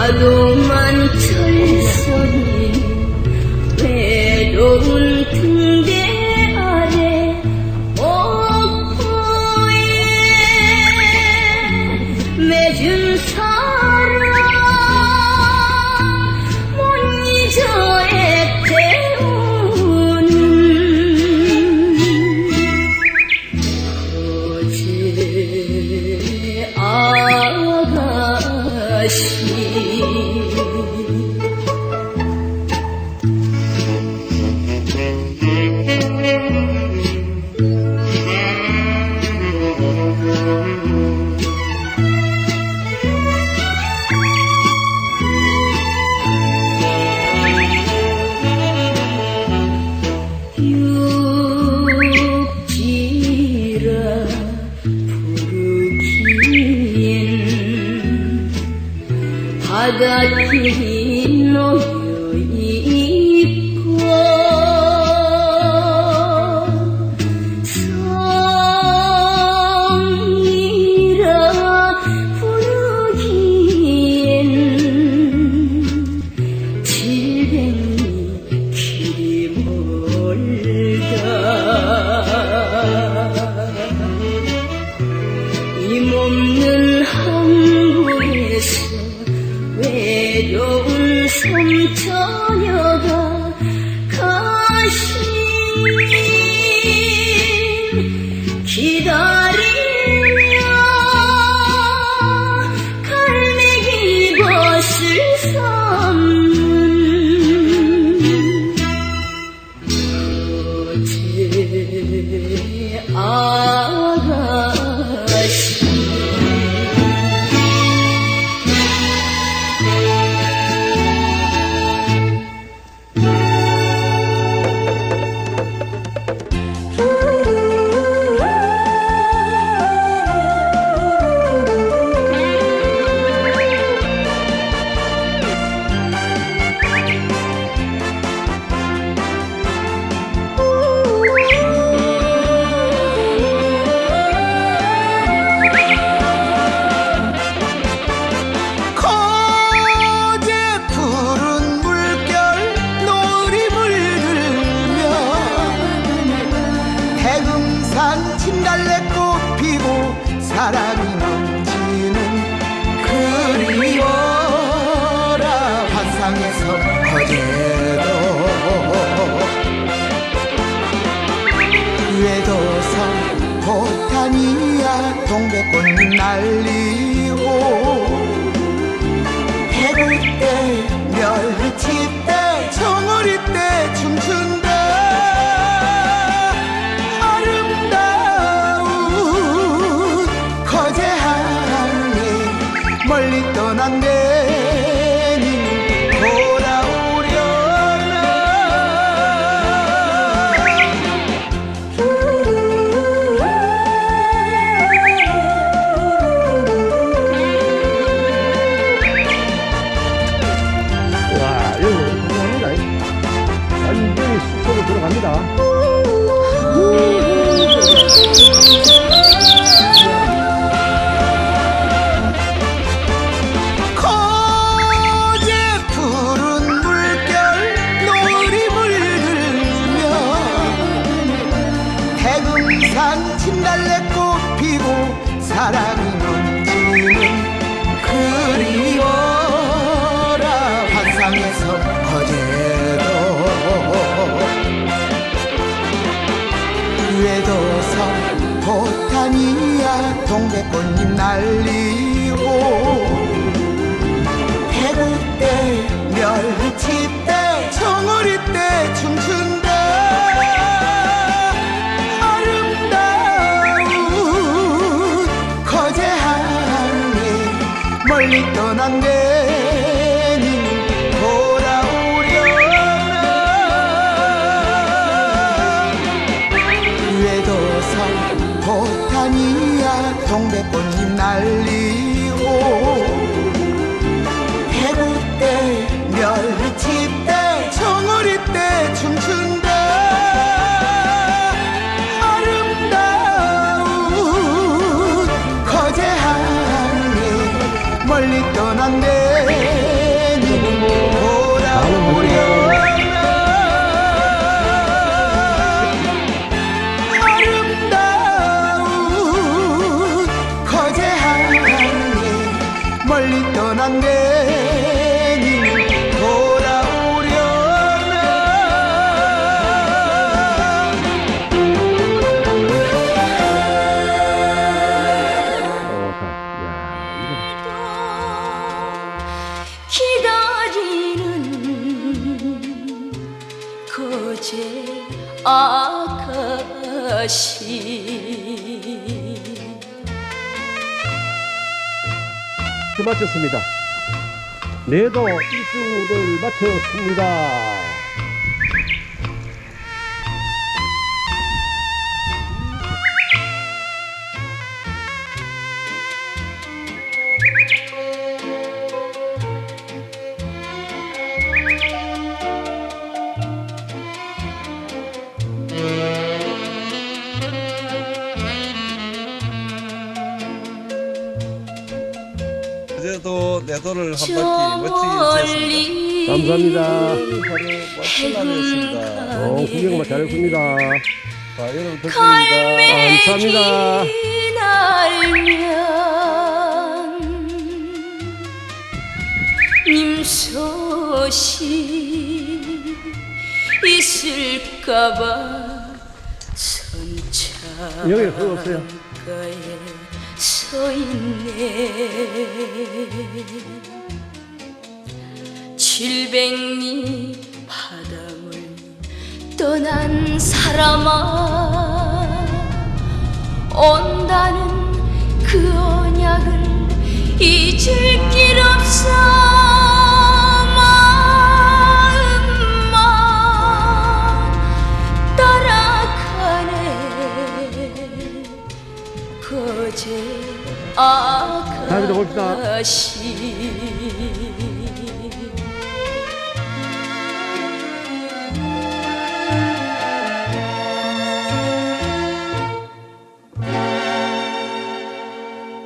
파도만 철서인 외로운 등대 아래 옥포에 맺은 사랑 못 잊어 애태우는 어제 아가씨 육지라 부르기엔 바닷길이 놓여있고 섬이라 부르기엔 질뱅이 길이 멀다. 힘없는 항구에서 외로운 섬처녀가 가신 기다리며 갈매기 벗을 삼는 어제 아가씨 진달래꽃 피고 사랑이 넘치는 그리워라 환상에서 어제도 외도성 포탄이야 동백꽃 날리고 해골 때 멸치 때 정어리 때 춤춘다. 멀리 떠난 내님 돌아오려나. 와, 여기 감사합니다. 완전히 숲속으로 들어갑니다. 진달래꽃 피고 사랑이 넘치는 그리워라 환상에서 어제도 외도성 포탄이야 동백꽃잎 날리고 대구 때 멸치 때 청어리 때 춤춘다 아름다운 거제항에 멀리 떠난 내님 돌아오려나 외도성 보타니아 동백꽃잎 날리고 대구 때 멸치 때 청어리 때 춤춘다 아름다운 거제항에 멀리 떠난 내님 돌아오려나 아름다운 거제항에 멀리 떠난 내님 돌아오려나 야, 기다리는 거제 아가씨 이거 마쳤습니다. 내도 일주를 마쳤습니다. 그래도 내 돈을 한 바퀴 멋지게 감사합니다. 바로 멋진 날이었습니다. 구경 잘했습니다. 자, 여러분 덕분입니다. 감사합니다. 날면 님 소식 있을까봐 여기 들어오세요. 선창가에 서있네 700리 바람을 떠난 사람아 온다는 그 언약을 잊을 길 없어 마음만 따라가네 거제 다음에 또 봅시다. 아가씨